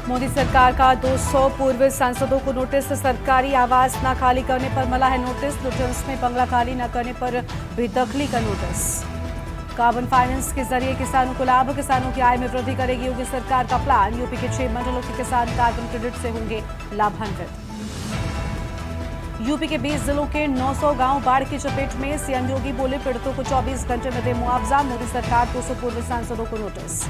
मोदी सरकार का 200 पूर्व सांसदों को नोटिस। सरकारी आवास न खाली करने पर मिला है नोटिस। नोटिस में बंगला खाली न करने पर बेदखली का नोटिस। कार्बन फाइनेंस के जरिए किसानों को लाभ। किसानों की आय में वृद्धि करेगी योगी सरकार का प्लान। यूपी के 6 मंडलों के किसान कार्बन क्रेडिट से होंगे लाभान्वित। यूपी के 20 जिलों के 900 गांव बाढ़ की चपेट में। सीएम योगी बोले पीड़ितों को 24 घंटे में दे मुआवजा। मोदी सरकार 200 पूर्व सांसदों को नोटिस।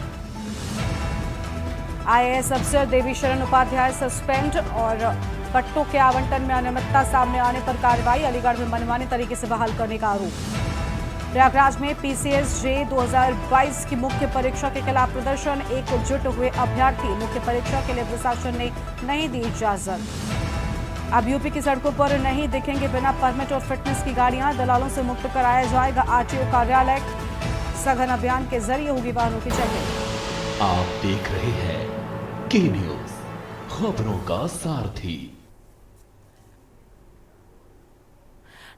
आईएएस अफसर देवी शरण उपाध्याय सस्पेंड और पट्टों के आवंटन में अनियमितता सामने आने पर कार्रवाई। अलीगढ़ में मनमाने तरीके से बहाल करने का आरोप। प्रयागराज में पीसीएसजे 2022 की मुख्य परीक्षा के खिलाफ प्रदर्शन। एकजुट हुए अभ्यर्थी। मुख्य परीक्षा के लिए प्रशासन ने नहीं दी इजाजत। अब यूपी की सड़कों पर नहीं दिखेंगे बिना परमिट और फिटनेस की गाड़ियां। दलालों से मुक्त कराया जाएगा आरटीओ कार्यालय। सघन अभियान के जरिए होगी वाहनों की चेकिंग। आप देख रहे हैं के न्यूज, खबरों का सारथी।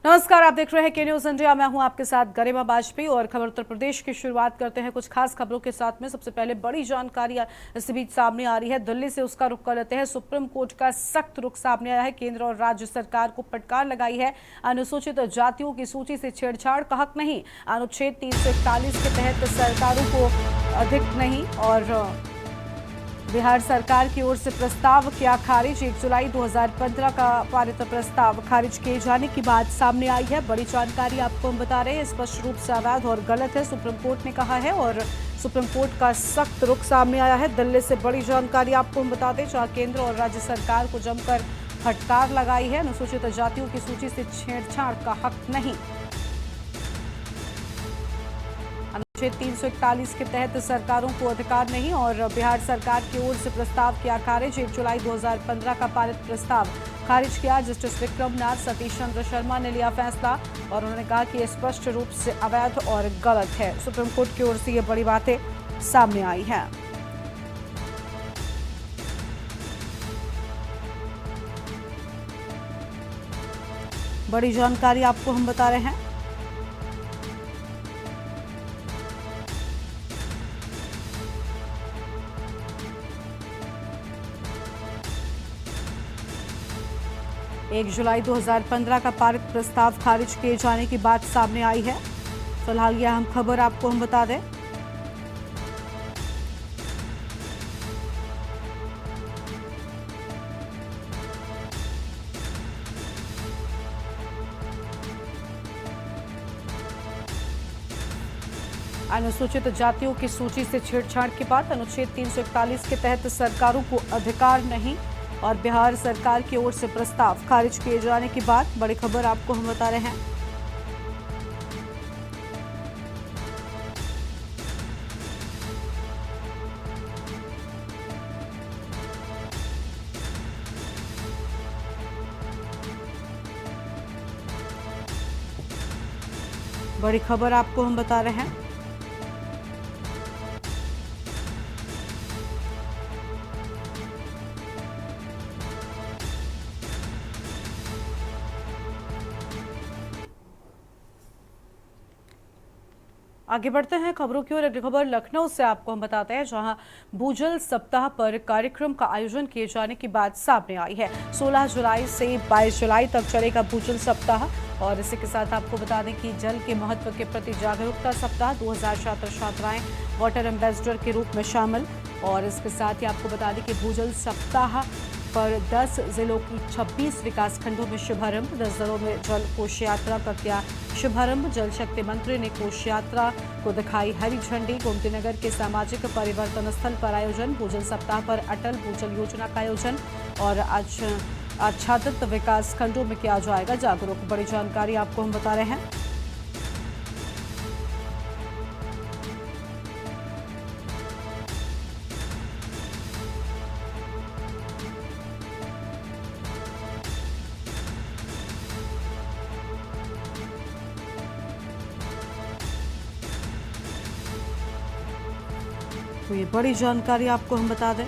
नमस्कार, आप देख रहे हैं के न्यूज इंडिया। मैं हूं आपके साथ गरिमा वाजपेयी और खबर उत्तर प्रदेश की शुरुआत करते हैं कुछ खास खबरों के साथ में। सबसे पहले बड़ी जानकारी इस बीच सामने आ रही है। दिल्ली से उसका रुख कर लेते हैं। सुप्रीम कोर्ट का सख्त रुख सामने आया है। केंद्र और राज्य सरकार को फटकार लगाई है। अनुसूचित जातियों की सूची से छेड़छाड़ का हक नहीं। अनुच्छेद 341 के तहत सरकारों को अधिक नहीं। और बिहार सरकार की ओर से प्रस्ताव किया खारिज। 1 जुलाई 2015 का पारित प्रस्ताव खारिज किए जाने की बात सामने आई है। बड़ी जानकारी आपको हम बता रहे हैं। स्पष्ट रूप से अवैध और गलत है, सुप्रीम कोर्ट ने कहा है और सुप्रीम कोर्ट का सख्त रुख सामने आया है। दिल्ली से बड़ी जानकारी आपको हम बता दें, जहां केंद्र और राज्य सरकार को जमकर फटकार लगाई है। अनुसूचित जातियों की सूची से छेड़छाड़ का हक नहीं। अनुच्छेद 341 के तहत सरकारों को अधिकार नहीं। और बिहार सरकार की ओर से प्रस्ताव किया खारिज। 1 जुलाई 2015 का पारित प्रस्ताव खारिज किया। जस्टिस विक्रमनाथ सतीश चंद्र शर्मा ने लिया फैसला और उन्होंने कहा कि यह स्पष्ट रूप से अवैध और गलत है। सुप्रीम कोर्ट की ओर से ये बड़ी बातें सामने आई हैं। बड़ी जानकारी आपको हम बता रहे हैं। 1 जुलाई 2015 का पारित प्रस्ताव खारिज किए जाने की बात सामने आई है। फिलहाल यह अहम खबर आपको हम बता दें। अनुसूचित जातियों की सूची से छेड़छाड़ की बात। अनुच्छेद 341 के तहत सरकारों को अधिकार नहीं और बिहार सरकार की ओर से प्रस्ताव खारिज किए जाने की बात। बड़ी खबर आपको हम बता रहे हैं। बड़ी खबर आपको हम बता रहे हैं। आगे बढ़ते हैं खबरों की ओर। अगली खबर लखनऊ से आपको हम बताते हैं, जहां भूजल सप्ताह पर कार्यक्रम का आयोजन किए जाने की बात सामने आई है। 16 जुलाई से 22 जुलाई तक चलेगा भूजल सप्ताह। और इसी के साथ आपको बता दें कि जल के महत्व के प्रति जागरूकता सप्ताह। 2000 छात्र छात्राएं वाटर एम्बेसडर के रूप में शामिल। और इसके साथ ही आपको बता दें कि भूजल सप्ताह पर 10 जिलों की 26 विकास खंडों में शुभारंभ। 10 जिलों में जल कोष यात्रा का किया शुभारंभ। जल शक्ति मंत्री ने कोष यात्रा को दिखाई हरी झंडी। गोमती नगर के सामाजिक परिवर्तन स्थल पर आयोजन। भूजल सप्ताह पर अटल भूजल योजना का आयोजन और आच्छादित विकास खंडों में किया जाएगा जागरूक। बड़ी जानकारी आपको हम बता रहे हैं। तो ये बड़ी जानकारी आपको हम बता दें।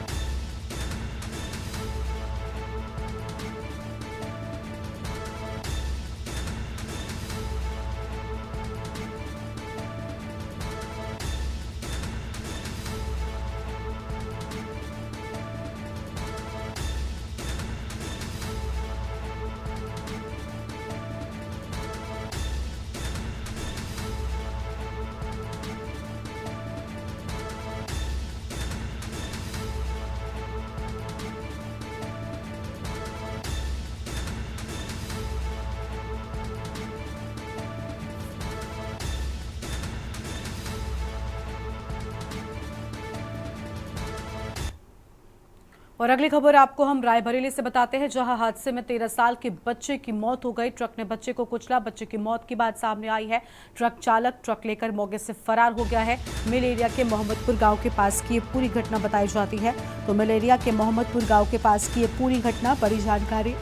और अगली खबर आपको हम रायबरेली से बताते हैं, जहां हादसे में 13 साल के बच्चे की मौत हो गई। ट्रक ने बच्चे को कुचला। बच्चे की मौत की बात सामने आई है। ट्रक चालक ट्रक लेकर मौके से फरार हो गया है। मिल एरिया के मोहम्मदपुर गांव के पास की ये पूरी घटना बताई जाती है। तो मिल एरिया के मोहम्मदपुर गांव के पास की ये पूरी घटना, बड़ी जानकारी।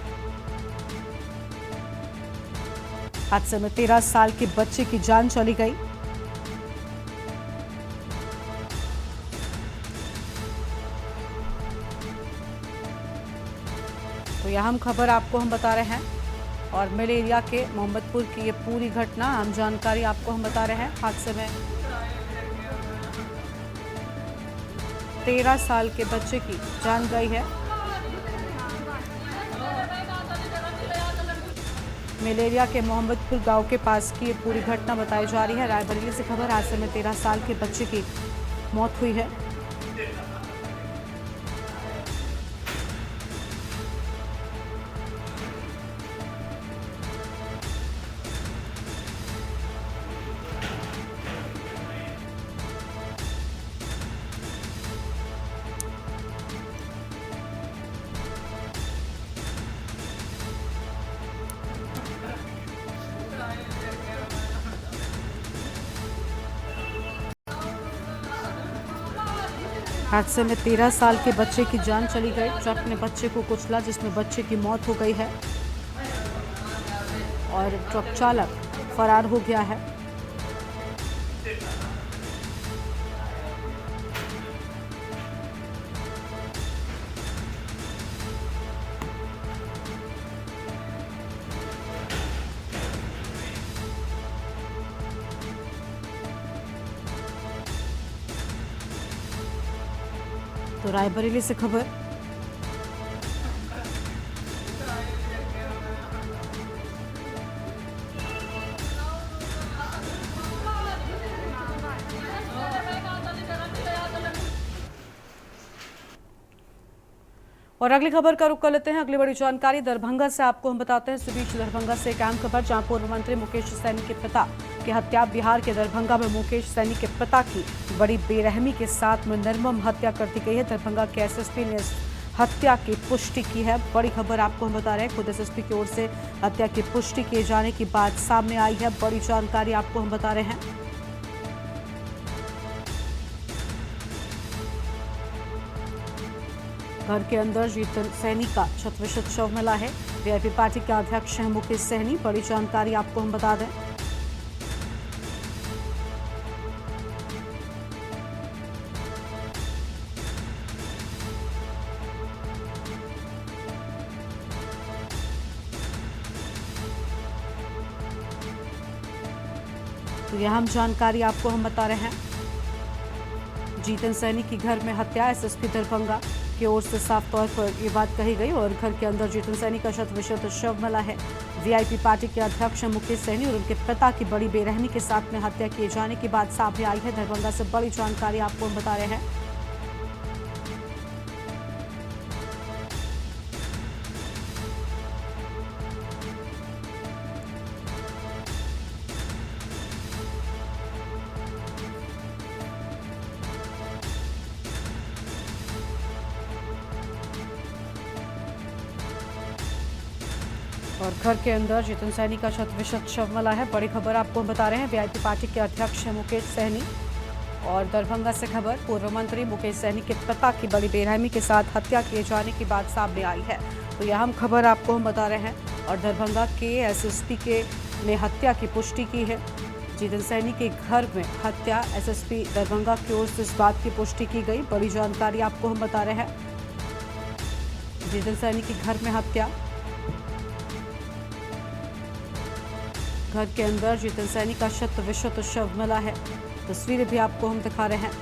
हादसे में 13 साल के बच्चे की जान चली गई। तो यह अहम खबर आपको हम बता रहे हैं। और मिल एरिया के मोहम्मदपुर की ये पूरी घटना, अहम जानकारी आपको हम बता रहे हैं। हादसे में 13 साल के बच्चे की जान गई है। मिल एरिया के मोहम्मदपुर गांव के पास की ये पूरी घटना बताई जा रही है। रायबरेली से खबर, हादसे में 13 साल के बच्चे की मौत हुई है। हादसे में 13 साल के बच्चे की जान चली गई। ट्रक ने बच्चे को कुचला, जिसमें बच्चे की मौत हो गई है और ट्रक चालक फरार हो गया है। तो रायबरेली से खबर, और अगली खबर का रुख कर लेते हैं। अगली बड़ी जानकारी दरभंगा से आपको हम बताते हैं। इस बीच दरभंगा से एक अहम खबर, जहां पूर्व मंत्री मुकेश सैनी के पिता की हत्या। बिहार के दरभंगा में मुकेश सैनी के पिता की बड़ी बेरहमी के साथ में निर्मम हत्या कर दी गई है। दरभंगा के एसएसपी ने इस हत्या की पुष्टि की है। बड़ी खबर आपको हम बता रहे हैं। खुद एसएसपी की ओर से हत्या की पुष्टि किए जाने की बात सामने आई है। बड़ी जानकारी आपको हम बता रहे हैं। घर के अंदर जीतन सैनी का शत-विशत शव मिला है। वीआईपी पार्टी के अध्यक्ष हैं मुकेश सैनी। बड़ी जानकारी आपको हम बता दें। तो यह हम जानकारी आपको हम बता रहे हैं। जीतन सैनी की घर में हत्या, एसएसपी दरभंगा की ओर से साफ तौर पर ये बात कही गई। और घर के अंदर जीतन सैनी का शत-विशत शव मिला है। वीआईपी पार्टी के अध्यक्ष मुकेश सैनी और उनके पिता की बड़ी बेरहमी के साथ में हत्या किए जाने की बात सामने आई है। दरभंगा से बड़ी जानकारी आपको हम बता रहे हैं। और घर के अंदर जीतन सैनी का शत-विशत शव मिला है। बड़ी खबर आपको हम बता रहे हैं। वीआईपी पार्टी के अध्यक्ष हैं मुकेश सैनी। और दरभंगा से खबर, पूर्व मंत्री मुकेश सैनी के पिता की बड़ी बेरहमी के साथ हत्या किए जाने की बात सामने आई है। तो यह हम खबर आपको हम बता रहे हैं। और दरभंगा के एसएसपी ने हत्या की पुष्टि की है। जीतन सैनी के घर में हत्या, एसएसपी दरभंगा की ओर से इस बात की पुष्टि की गई। बड़ी जानकारी आपको हम बता रहे हैं। जीतन सैनी की घर में हत्या, घर के अंदर जीतन सैनी का शत-विशत शव मिला है। तस्वीरें भी आपको हम दिखा रहे हैं।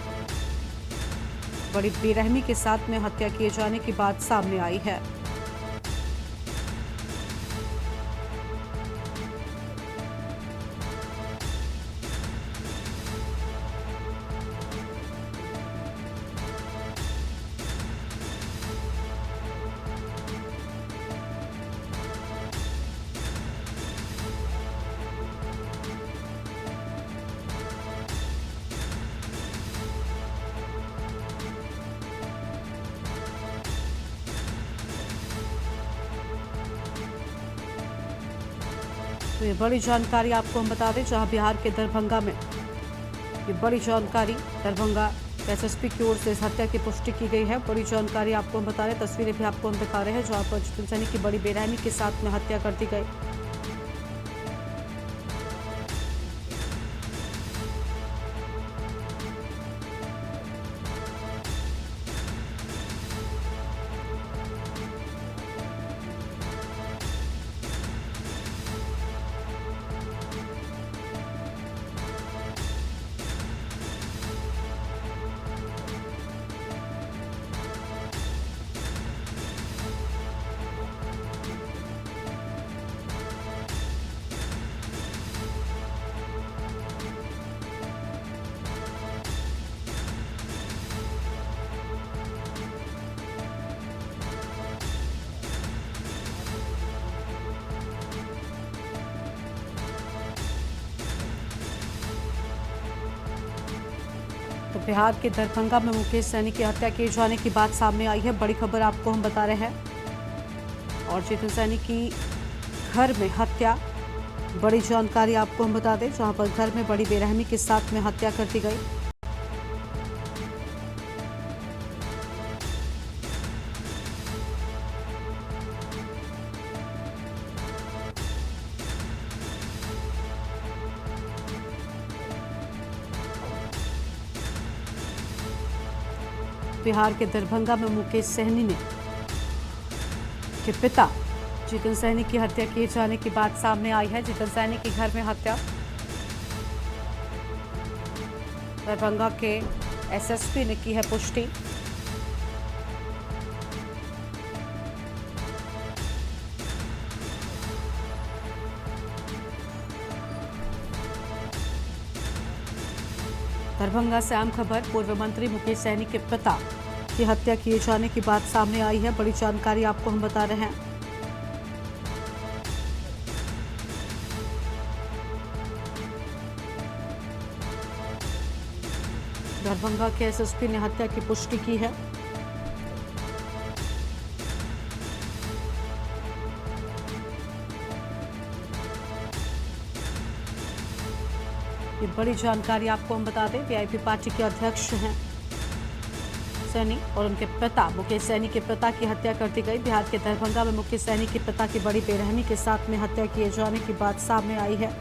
बड़ी बेरहमी के साथ में हत्या किए जाने की बात सामने आई है। तो ये बड़ी जानकारी आपको हम बता दें, जहां बिहार के दरभंगा में ये बड़ी जानकारी दरभंगा एसएसपी की ओर से इस हत्या की पुष्टि की गई है। बड़ी जानकारी आपको हम बता रहे हैं, तस्वीरें भी आपको हम दिखा रहे हैं, जहां पर जितेंद्र सैनी की बड़ी बेरहमी के साथ में हत्या कर दी गई। तो बिहार के दरभंगा में मुकेश सैनी की हत्या किए जाने की बात सामने आई है। बड़ी खबर आपको हम बता रहे हैं। और जितेंद्र सैनी की घर में हत्या, बड़ी जानकारी आपको हम बता दें, जहां पर घर में बड़ी बेरहमी के साथ में हत्या कर दी गई। बिहार के दरभंगा में मुकेश सहनी ने के पिता जितेंद्र सैनी की हत्या किए जाने की बात सामने आई है। जितेंद्र सैनी के घर में हत्या, दरभंगा के एसएसपी ने की है पुष्टि। दरभंगा से अहम खबर, पूर्व मंत्री मुकेश सैनी के पिता की हत्या किए जाने की बात सामने आई है। बड़ी जानकारी आपको हम बता रहे हैं। दरभंगा के एसएसपी ने हत्या की पुष्टि की है। ये बड़ी जानकारी आपको हम बता दें, वीआईपी पार्टी के अध्यक्ष हैं सैनी और उनके पिता मुकेश सैनी के पिता की हत्या कर दी गई। बिहार के दरभंगा में मुकेश सैनी के पिता की बड़ी बेरहमी के साथ में हत्या किए जाने की बात सामने आई है।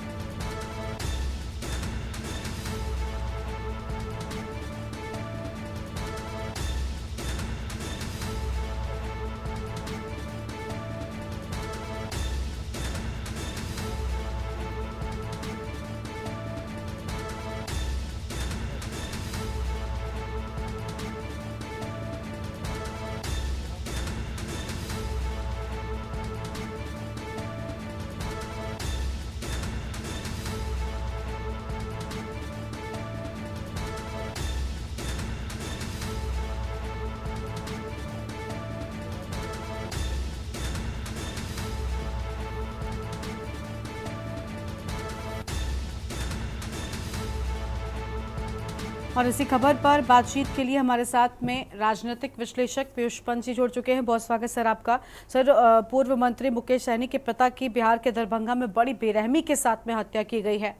और इसी खबर पर बातचीत के लिए हमारे साथ में राजनीतिक विश्लेषक पीयूष पंत जी जुड़ चुके हैं। बहुत स्वागत सर आपका। सर, पूर्व मंत्री मुकेश सैनी के पिता की बिहार के दरभंगा में बड़ी बेरहमी के साथ में हत्या की गई है।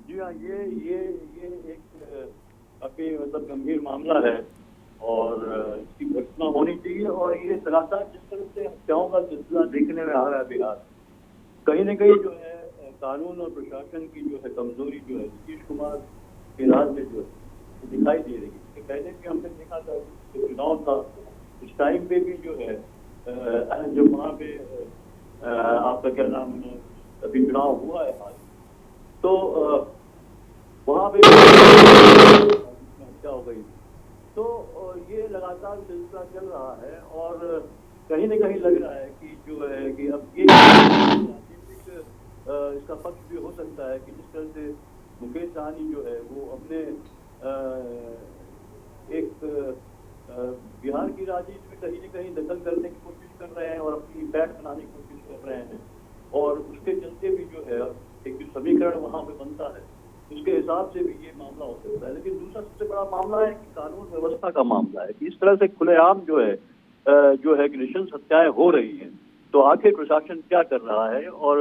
जी हाँ, ये एक काफी मतलब गंभीर मामला है और इसकी घटना होनी चाहिए। और ये लगातार जिस तरह से हत्याओं का सिलसिला देखने में आ रहा है बिहार, कहीं न कहीं जो है कानून और प्रशासन की जो है कमजोरी जो है नीतीश कुमार के राज में जो है दिखाई दे रही है। इससे पहले भी हमने देखा था चुनाव था, उस टाइम पे भी जो है जो वहाँ पे आपका क्या नाम अभी चुनाव हुआ है हाल, तो वहाँ पे हत्या हो गई। तो ये लगातार सिलसिला चल रहा है और कहीं न कहीं लग रहा है कि जो है कि अब ये इसका पक्ष भी हो सकता है कि जिस तरह से मुकेश सहनी जो है वो अपने एक बिहार की राजनीति में कहीं न कहीं दखल करने की कोशिश कर रहे हैं और अपनी बैठ बनाने की कोशिश कर रहे हैं। और उसके चलते भी जो है एक जो समीकरण वहाँ पे बनता है उसके हिसाब से भी ये मामला हो सकता है। लेकिन दूसरा सबसे बड़ा मामला है कि कानून व्यवस्था का मामला है कि इस तरह से खुलेआम जो है कि नृशंस हत्याएं हो रही हैं। तो आखिर प्रशासन क्या कर रहा है और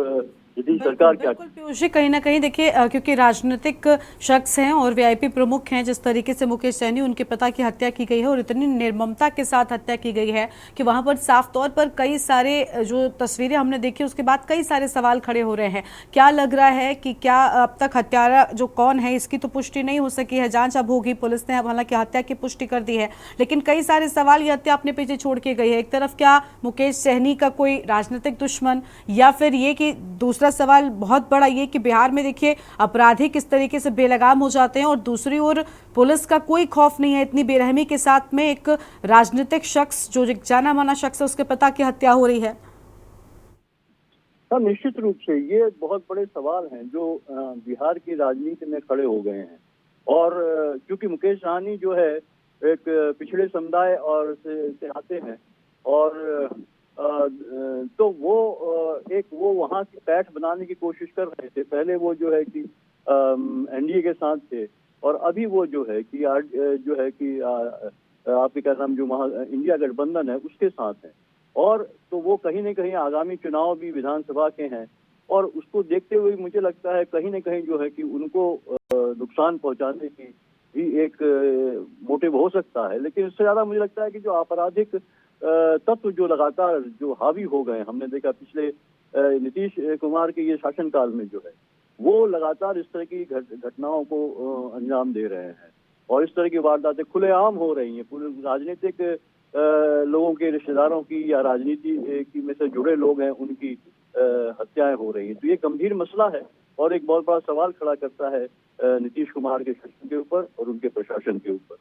यदि सरकार क्या। बिल्कुल पीयूष जी, कहीं ना कहीं देखिए क्योंकि राजनीतिक शख्स हैं और वीआईपी प्रमुख हैं, जिस तरीके से मुकेश सैनी उनके पिता की हत्या की गई है और इतनी निर्ममता के साथ हत्या की गई है कि वहां पर साफ तौर पर कई सारे जो तस्वीरें हमने देखी उसके बाद कई सारे सवाल खड़े हो रहे हैं। क्या लग रहा है कि क्या अब तक हत्यारा जो कौन है इसकी तो पुष्टि नहीं हो सकी है, जांच अब होगी, पुलिस ने हालांकि हत्या की पुष्टि कर दी है, लेकिन कई सारे सवाल ये हत्या अपने पीछे छोड़ के गई है। एक तरफ क्या मुकेश सहनी का कोई राजनीतिक दुश्मन, या फिर ये कि दूसरा सवाल बहुत बड़ा ये कि बिहार में देखिए अपराधी किस तरीके से बेलगाम हो जाते हैं और दूसरी ओर पुलिस का कोई खौफ नहीं है, इतनी बेरहमी के साथ में एक राजनीतिक शख्स जो एक जाना माना शख्स है उसके पिता की हत्या हो रही है। हाँ, निश्चित रूप से ये बहुत बड़े सवाल हैं जो बिहार की राजनीति में खड़े हो गए हैं। और क्योंकि मुकेश सहनी जो है एक पिछड़े समुदाय और से आते हैं और तो वो वो वहाँ की पैठ बनाने की कोशिश कर रहे थे। पहले वो जो है कि एनडीए के साथ थे और अभी वो जो है कि आपके क्या नाम जो इंडिया गठबंधन है उसके साथ है। और तो वो कहीं न कहीं आगामी चुनाव भी विधानसभा के हैं और उसको देखते हुए मुझे लगता है कहीं न कहीं जो है कि उनको नुकसान पहुंचाने की भी एक मोटिव हो सकता है। लेकिन इससे ज्यादा मुझे लगता है कि जो आपराधिक तत्व जो लगातार जो हावी हो गए, हमने देखा पिछले नीतीश कुमार के ये शासनकाल में जो है वो लगातार इस तरह की घटनाओं को अंजाम दे रहे हैं और इस तरह की वारदातें खुलेआम हो रही हैं। पूरे राजनीतिक लोगों के रिश्तेदारों की या राजनीति की में से जुड़े लोग हैं उनकी हत्याएं हो रही हैं। तो ये गंभीर मसला है और एक बहुत बड़ा सवाल खड़ा करता है नीतीश कुमार के शासन के ऊपर और उनके प्रशासन के ऊपर।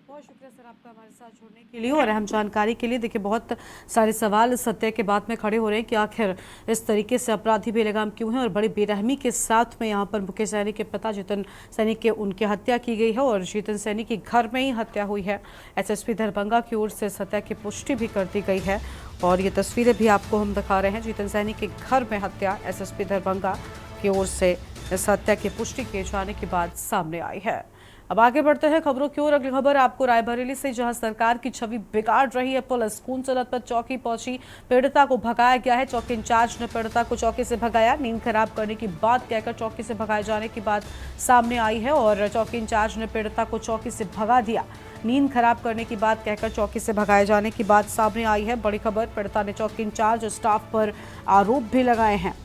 बहुत शुक्रिया सर आपका हमारे साथ जुड़ने के लिए और अहम जानकारी के लिए। देखिए बहुत सारे सवाल इस हत्या के बाद में खड़े हो रहे हैं कि आखिर इस तरीके से अपराधी बेलगाम क्यों हैं और बड़ी बेरहमी के साथ में यहाँ पर मुकेश सैनी के पिता जितन सैनी के उनकी हत्या की गई है और जितन सैनी की घर में ही हत्या हुई है। एसएसपी दरभंगा की ओर से इस हत्या की पुष्टि भी कर दी गई है और ये तस्वीरें भी आपको हम दिखा रहे हैं। जितन सैनी के घर में हत्या एसएसपी दरभंगा की ओर से इस हत्या की पुष्टि किए जाने के बाद सामने आई है। अब आगे बढ़ते हैं खबरों की ओर। अगली खबर आपको रायबरेली से, जहां सरकार की छवि बिगाड़ रही है पुलिस। खून सलत पर चौकी पहुंची, पीड़िता को भगाया गया है। चौकी इंचार्ज ने पीड़िता को चौकी से भगाया। नींद खराब करने की बात कहकर चौकी से भगाए जाने की बात सामने आई है और चौकी इंचार्ज ने पीड़िता को चौकी से भगा दिया। नींद खराब करने की बात कहकर चौकी से भगाए जाने की बात सामने आई है। बड़ी खबर, पीड़िता ने चौकी इंचार्ज और स्टाफ पर आरोप भी लगाए हैं।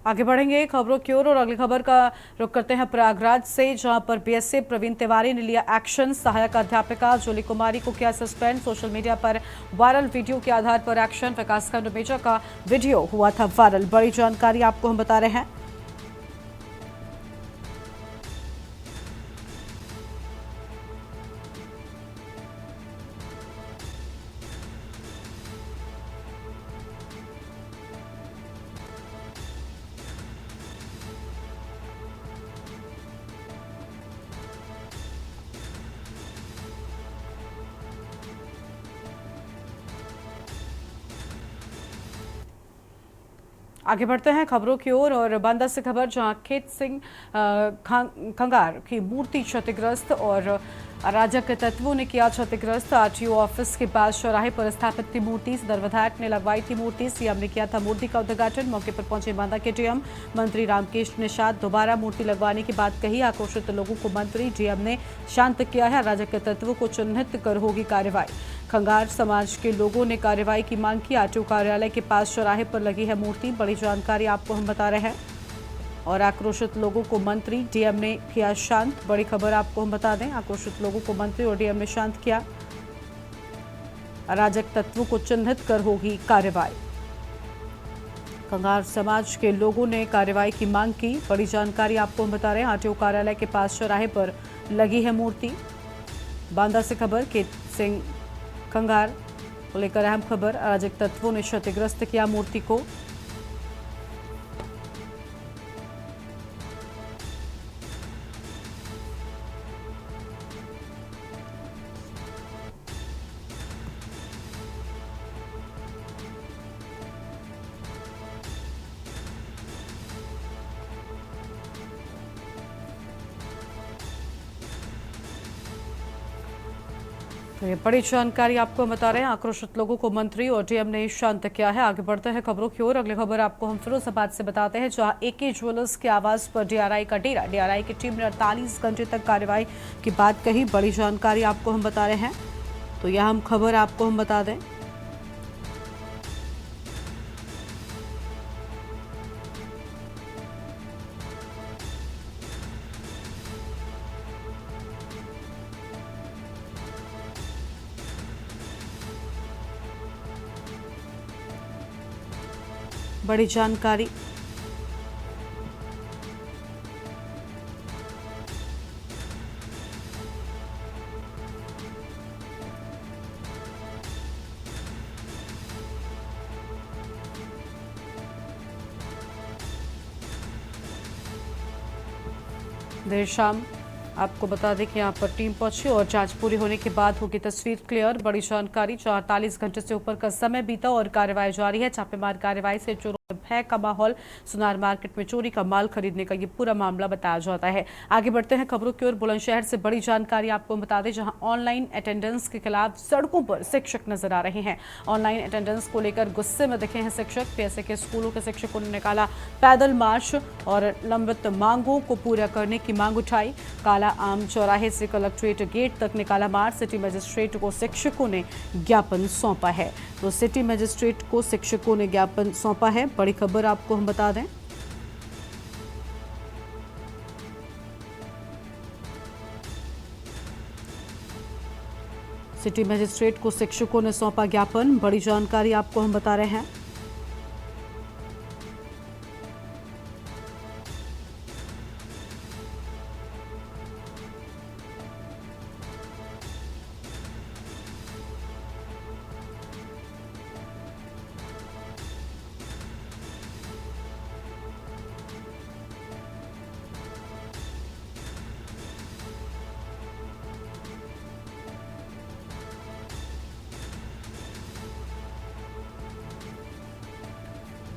आगे बढ़ेंगे खबरों की ओर और अगली खबर का रुख करते हैं प्रयागराज से, जहां पर बीएसए प्रवीण तिवारी ने लिया एक्शन। सहायक अध्यापिका जूली कुमारी को किया सस्पेंड। सोशल मीडिया पर वायरल वीडियो के आधार पर एक्शन। विकासखंड मेजा का वीडियो हुआ था वायरल। बड़ी जानकारी आपको हम बता रहे हैं। आगे बढ़ते हैं खबरों की ओर और बांदा से खबर, जहां खेत सिंह खंगार की मूर्ति क्षतिग्रस्त और अराजक तत्वों ने किया क्षतिग्रस्त। आरटीओ ऑफिस के पास चौराहे पर स्थापित थी मूर्ति। सदर विधायक ने लगवाई थी मूर्ति। सीएम ने किया था मूर्ति का उद्घाटन। मौके पर पहुंचे बांदा के डीएम मंत्री रामकेश निषाद। दोबारा मूर्ति लगवाने की बात कही। आक्रोशित लोगों को मंत्री डीएम ने शांत किया है। अराजक तत्वों को चिन्हित कर होगी कार्रवाई। खंगार समाज के लोगों ने कार्रवाई की मांग की। आरटीओ कार्यालय के पास चौराहे पर लगी है मूर्ति। बड़ी जानकारी आपको हम बता रहे हैं और आक्रोशित लोगों को मंत्री डीएम ने किया शांत। बड़ी खबर आपको हम बता दें, आक्रोशित लोगों को मंत्री और डीएम ने शांत किया। अराजक तत्वों को चिन्हित कर होगी कार्रवाई। खंगार समाज के लोगों ने कार्रवाई की मांग की। बड़ी जानकारी आपको हम बता रहे हैं, आरटीओ कार्यालय के पास चौराहे पर लगी है मूर्ति। बांदा से खबर, खेत सिंह खंगार को लेकर अहम खबर। अराजक तत्वों ने क्षतिग्रस्त किया मूर्ति को। तो ये बड़ी जानकारी आपको हम बता रहे हैं। आक्रोशित लोगों को मंत्री और डीएम ने शांत किया है। आगे बढ़ते हैं खबरों की ओर। अगली खबर आपको हम फिरोजाबाद से बताते हैं, जहां एके ज्वेलर्स के आवास पर डीआरआई का डेरा। डीआरआई की टीम ने 48 घंटे तक कार्रवाई की बात कही। बड़ी जानकारी आपको हम बता रहे हैं, तो यह हम खबर आपको हम बता दें। बड़ी जानकारी। देर शाम आपको बता दें कि यहां पर टीम पहुंची और जांच पूरी होने के बाद होगी तस्वीर क्लियर। बड़ी जानकारी, 48 घंटे से ऊपर का समय बीता और कार्रवाई जारी है। छापेमार कार्रवाई से चोरों में भय का माहौल। सुनार मार्केट में चोरी का माल खरीदने का ये पूरा मामला बताया जाता है। आगे बढ़ते हैं खबरों की ओर। बुलंदशहर से बड़ी जानकारी आपको बता दें, जहां ऑनलाइन अटेंडेंस के खिलाफ सड़कों पर शिक्षक नजर आ रहे हैं। ऑनलाइन अटेंडेंस को लेकर गुस्से में दिखे हैं शिक्षक। पीएसए के स्कूलों के शिक्षकों ने निकाला पैदल मार्च और लंबित मांगों को पूरा करने की मांग उठाई। काला आम चौराहे से कलेक्ट्रेट गेट तक निकाला मार्च। सिटी मजिस्ट्रेट को शिक्षकों ने ज्ञापन सौंपा है। तो सिटी मजिस्ट्रेट को शिक्षकों ने ज्ञापन सौंपा है। बड़ी खबर आपको हम बता दें। सिटी मजिस्ट्रेट को शिक्षकों ने सौंपा ज्ञापन। बड़ी जानकारी आपको हम बता रहे हैं।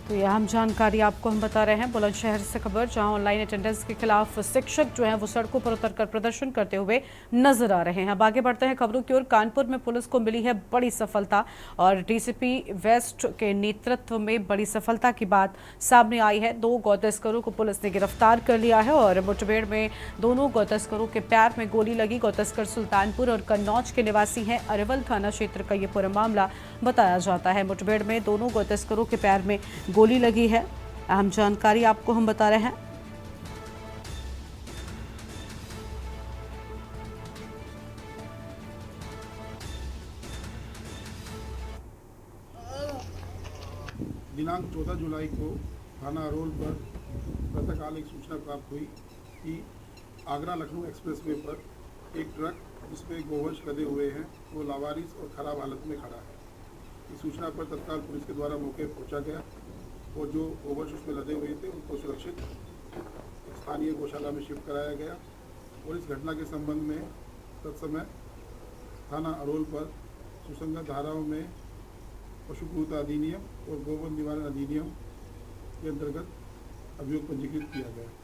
तो यह हम जानकारी आपको हम बता रहे हैं बुलंदशहर से खबर, जहां ऑनलाइन अटेंडेंस के खिलाफ शिक्षक जो हैं वो सड़कों पर उतरकर प्रदर्शन करते हुए नजर आ रहे हैं। अब आगे बढ़ते हैं खबरों की ओर। कानपुर में पुलिस को मिली है बड़ी सफलता और डीसीपी वेस्ट के नेतृत्व में बड़ी सफलता की बात सामने आई है। 2 गौ तस्करों को पुलिस ने गिरफ्तार कर लिया है और मुठभेड़ में दोनों गौ तस्करों के पैर में गोली लगी। गौ तस्कर सुल्तानपुर और कन्नौज के निवासी हैं। अरवल थाना क्षेत्र का ये पूरा मामला बताया जाता है। मुठभेड़ में दोनों गौ तस्करों के पैर में गोली लगी है। अहम जानकारी आपको हम बता रहे हैं। दिनांक 14 जुलाई को थाना अरोल पर प्रातःकाल एक सूचना प्राप्त हुई कि आगरा लखनऊ एक्सप्रेसवे पर एक ट्रक जिसमें गोवंश लदे हुए हैं वो लावारिस और खराब हालत में खड़ा है। इस सूचना पर तत्काल पुलिस के द्वारा मौके पर पहुंचा गया और जो गोवंश उसमें लदे हुए थे उनको सुरक्षित स्थानीय गौशाला में शिफ्ट कराया गया। और इस घटना के संबंध में तत्समय थाना अरोल पर सुसंगत धाराओं में पशु क्रूरता अधिनियम और गोवध निवारण अधिनियम के अंतर्गत अभियोग पंजीकृत किया गया।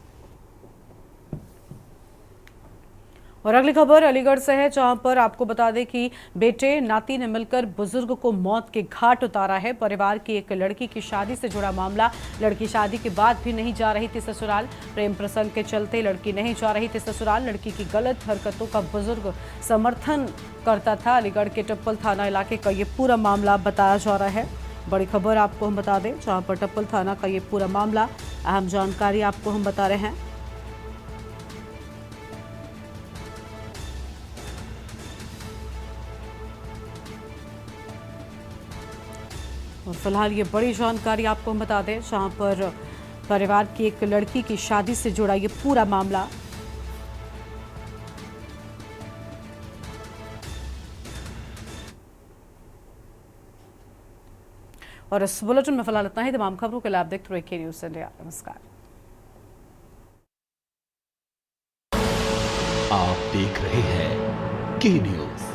और अगली खबर अलीगढ़ से है, जहां पर आपको बता दें कि बेटे नाती ने मिलकर बुजुर्ग को मौत के घाट उतारा है। परिवार की एक लड़की की शादी से जुड़ा मामला। लड़की शादी के बाद भी नहीं जा रही थी ससुराल। प्रेम प्रसंग के चलते लड़की नहीं जा रही थी ससुराल। लड़की की गलत हरकतों का बुजुर्ग समर्थन करता था। अलीगढ़ के टप्पल थाना इलाके का ये पूरा मामला बताया जा रहा है। बड़ी खबर आपको हम बता दें, जहां पर टप्पल थाना का ये पूरा मामला। अहम जानकारी आपको हम बता रहे हैं। और फिलहाल ये बड़ी जानकारी आपको हम बता दें, जहां पर परिवार की एक लड़की की शादी से जुड़ा ये पूरा मामला। और इस बुलेटिन में फिलहाल इतना ही। तमाम खबरों के लिए आप देखते रहिए के न्यूज़ इंडिया। नमस्कार। आप देख रहे हैं के न्यूज़।